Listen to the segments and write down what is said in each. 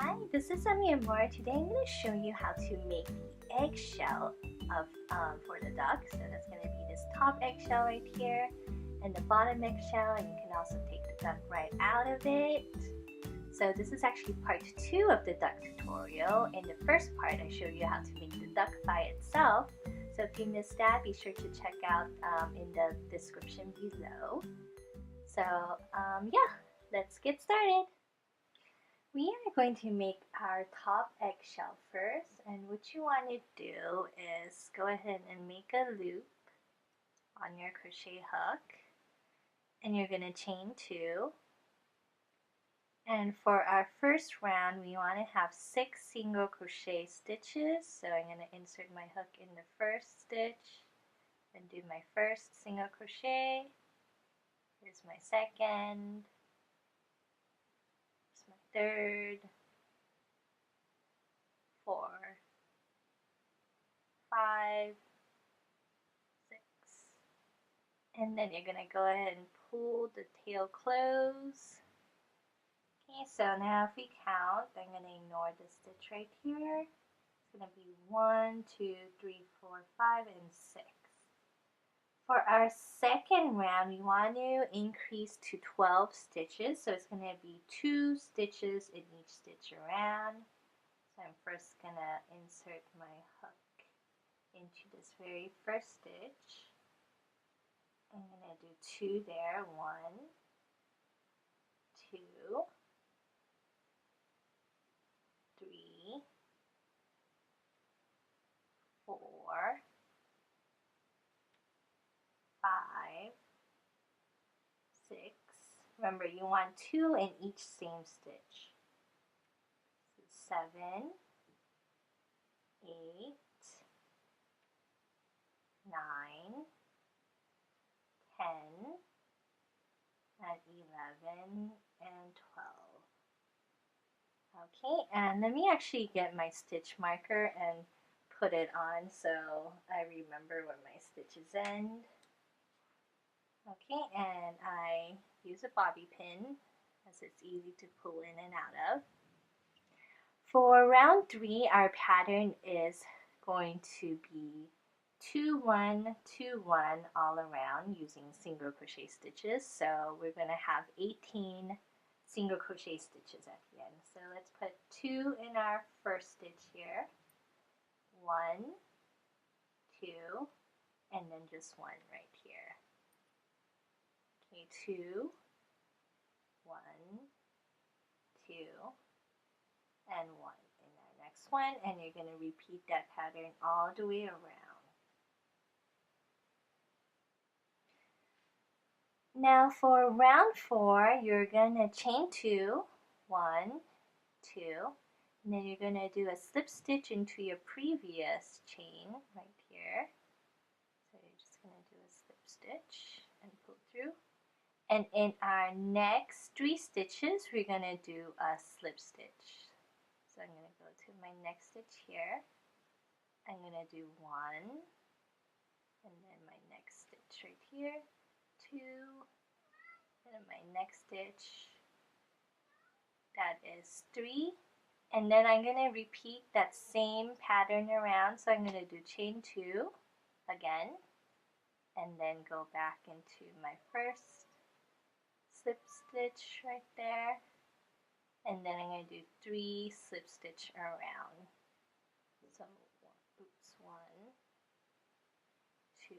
Hi, this is Amir. Today I'm going to show you how to make the eggshell for the duck. So that's going to be this top eggshell right here and the bottom eggshell, and you can also take the duck right out of it. So this is actually part 2 of the duck tutorial. In the first part I showed you how to make the duck by itself. So if you missed that, be sure to check out in the description below. So yeah, let's get started. We are going to make our top eggshell first, and what you want to do is go ahead and make a loop on your crochet hook, and you're going to chain 2. And for our first round we want to have 6 single crochet stitches. So I'm going to insert my hook in the first stitch and do my first single crochet. Here's my second, here's my third, 4, 5, 6, and then you're going to go ahead and pull the tail close. Okay, so now if we count, I'm going to ignore the stitch right here. It's going to be 1, 2, 3, 4, 5, and 6. For our second round, we want to increase to 12 stitches, so it's going to be 2 stitches in each stitch around. So I'm first going to insert my hook into this very first stitch. I'm going to do 2 there, 1, 2, 3, 4, 5, 6. Remember, you want 2 in each same stitch. 7, 8, 9, 10, and 11, and 12. Okay, and let me actually get my stitch marker and put it on so I remember where my stitches end. Okay, and I use a bobby pin as it's easy to pull in and out of. For round 3, our pattern is going to be 2, 1, 2, 1 all around using single crochet stitches. So we're going to have 18 single crochet stitches at the end. So let's put 2 in our first stitch here. 1, 2, and then just 1 right here. Okay, 2, 1, 2, and 1 in our next one, and you're going to repeat that pattern all the way around. Now for round 4, you're going to chain 2, 1, 2, and then you're going to do a slip stitch into your previous chain right here. So you're just going to do a slip stitch and pull through. And in our next 3 stitches, we're going to do a slip stitch. So I'm going to go to my next stitch here. I'm going to do 1, and then my next stitch right here, 2, and then my next stitch, that is 3. And then I'm going to repeat that same pattern around. So I'm going to do chain 2 again, and then go back into my first slip stitch right there, and then I'm going to do 3 slip stitch around. So 1, 2,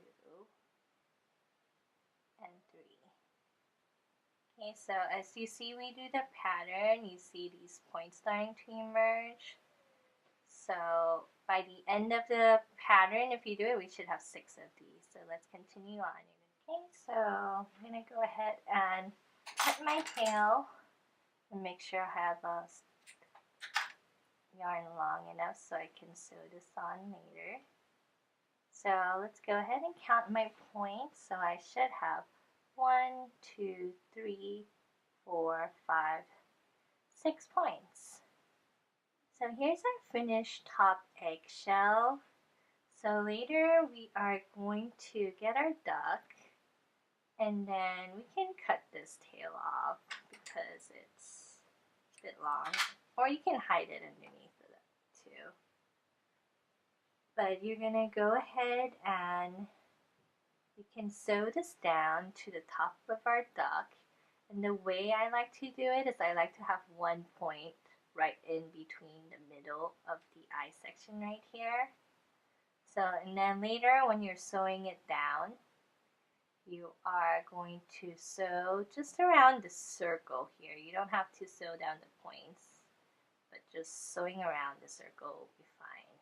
and 3. Okay, so as you see we do the pattern, you see these points starting to emerge. So by the end of the pattern, if you do it, we should have 6 of these. So let's continue on. Okay, so I'm going to go ahead and cut my tail and make sure I have a yarn long enough so I can sew this on later. So let's go ahead and count my points. So I should have 1, 2, 3, 4, 5, 6 points. So here's our finished top eggshell. So later we are going to get our duck, and then we can cut this tail off because it's bit long, or you can hide it underneath it too. But you're gonna go ahead and you can sew this down to the top of our duck. And the way I like to do it is I like to have one point right in between the middle of the eye section right here. So, and then later when you're sewing it down, you are going to sew just around the circle here. You don't have to sew down the points, but just sewing around the circle will be fine.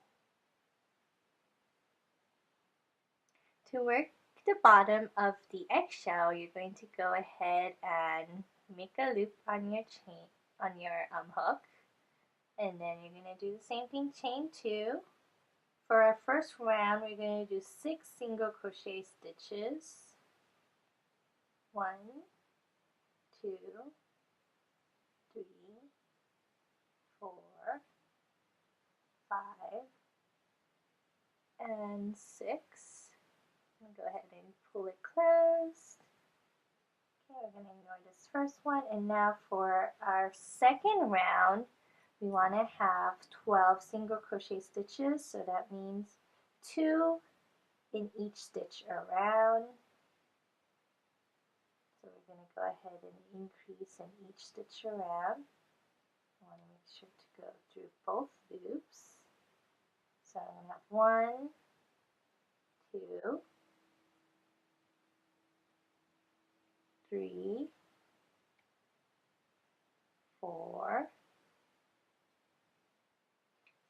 To work the bottom of the eggshell, you're going to go ahead and make a loop on your chain, on your hook, and then you're going to do the same thing, chain 2. For our first round, we're going to do 6 single crochet stitches. 1, 2, 3, 4, 5, and 6. I'm going to go ahead and pull it closed. Okay, we're going to ignore this first one. And now for our second round, we want to have 12 single crochet stitches. So that means 2 in each stitch around. So we're going to go ahead and increase in each stitch around. I want to make sure to go through both loops. So I'm going to have 1, 2, 3, 4.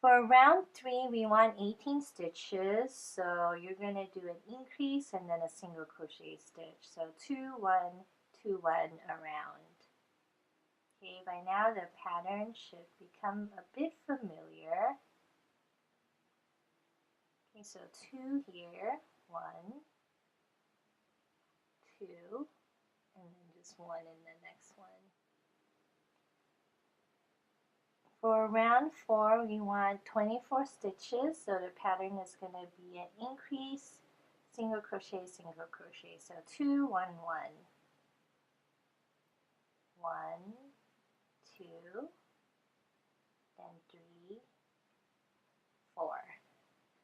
For round 3, we want 18 stitches. So you're going to do an increase and then a single crochet stitch. So 2, 1, 2, 1 around. Okay, by now the pattern should become a bit familiar. Okay, so 2 here, 1, 2, and then just 1 in the next one. For round 4, we want 24 stitches, so the pattern is going to be an increase, single crochet, single crochet. So 2, 1, 1, 1, 2, then 3, 4.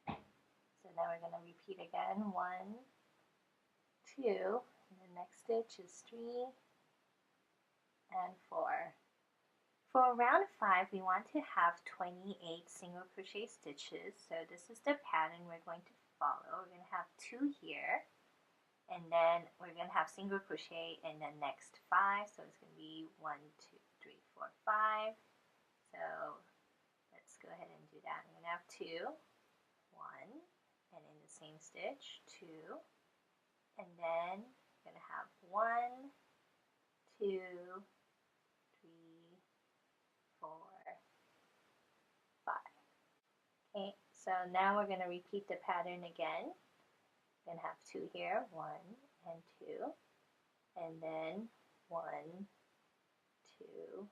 So now we're going to repeat again, 1, 2, and the next stitch is 3 and 4. For round 5, we want to have 28 single crochet stitches. So this is the pattern we're going to follow. We're going to have 2 here, and then we're going to have single crochet in the next 5. So it's going to be 1, 2, 3, 4, 5. So let's go ahead and do that. We're going to have 2, 1, and in the same stitch, 2, and then we're going to have 1, 2, 3, 4, 5. Okay, so now we're going to repeat the pattern again. We're going to have 2 here, 1 and 2, and then 1, 2,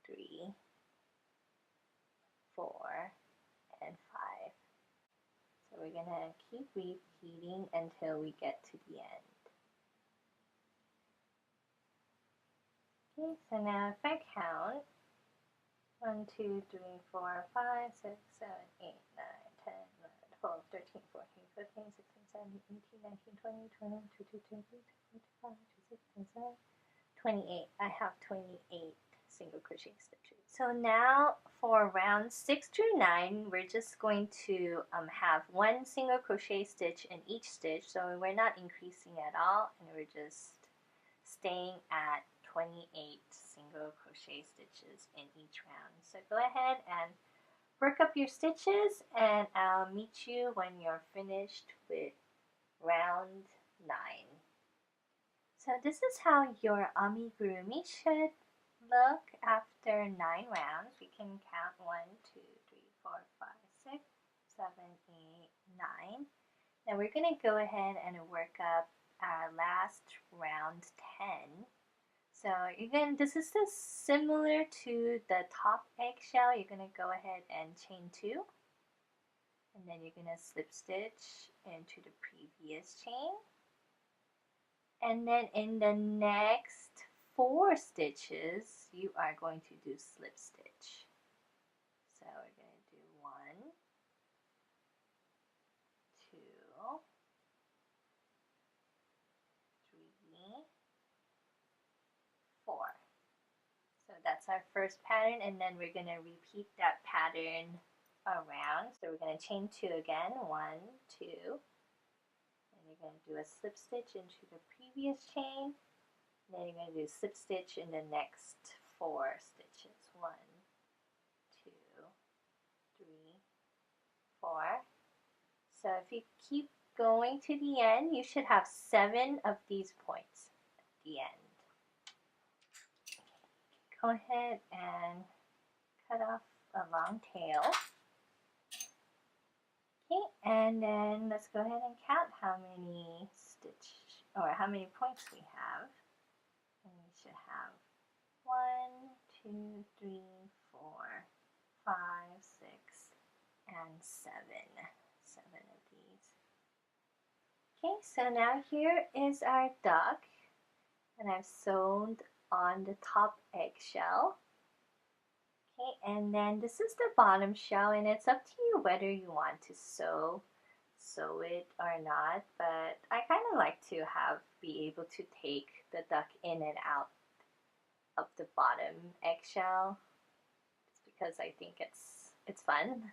3, 4, and 5. So we're going to keep repeating until we get to the end. Okay, so now if I count, 1, 2, 3, 4, 5, 6, 7, 8, 9, 10, 11, 12, 13, 14, 15, 16, 17, 18, 19, 20, 21, 22, 23, 24, 25, 26, 27, 28. I have 28 single crochet stitches. So now for round 6 through 9, we're just going to have 1 single crochet stitch in each stitch. So we're not increasing at all, and we're just staying at 28 single crochet stitches in each round. So go ahead and work up your stitches, and I'll meet you when you're finished with round 9. So this is how your amigurumi should look after 9 rounds. We can count 1, 2, 3, 4, 5, 6, 7, 8, 9. Now we're going to go ahead and work up our last round 10. So this is similar to the top eggshell. You're going to go ahead and chain 2, and then you're going to slip stitch into the previous chain, and then in the next 4 stitches, you are going to do slip stitch. So we're going to do 1, 2, 3, 4. So that's our first pattern, and then we're going to repeat that pattern around. So we're going to chain 2 again, 1, 2, and you're going to do a slip stitch into the previous chain, and then you're going to do slip stitch in the next 4 stitches, 1, 2, 3, 4. So if you keep going to the end, you should have 7 of these points at the end. Go ahead and cut off a long tail. Okay, and then let's go ahead and count how many how many points we have. And we should have 1, 2, 3, 4, 5, 6, and 7. 7 of these. Okay, so now here is our duck, and I've sewn on the top eggshell. Okay, and then this is the bottom shell, and it's up to you whether you want to sew it or not, but I kind of like to be able to take the duck in and out of the bottom eggshell, just because I think it's fun.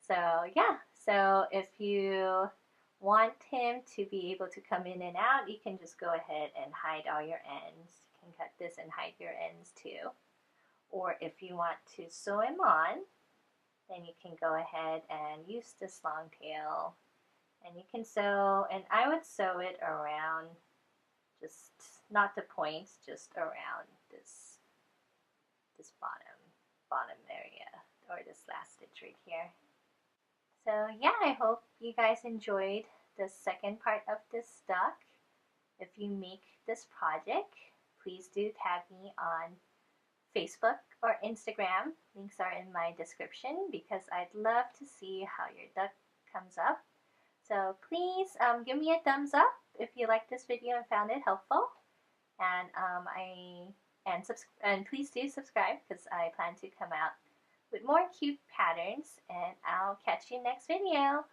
So yeah, so if you want him to be able to come in and out, you can just go ahead and hide all your ends. You can cut this and hide your ends too. Or if you want to sew him on, then you can go ahead and use this long tail, and you can sew, and I would sew it around, just not the points, just around this bottom area, or this last stitch right here. So yeah, I hope you guys enjoyed the second part of this duck. If you make this project, please do tag me on Facebook or Instagram. Links are in my description, because I'd love to see how your duck comes up. So please give me a thumbs up if you liked this video and found it helpful. And please do subscribe, because I plan to come out with more cute patterns, and I'll catch you next video.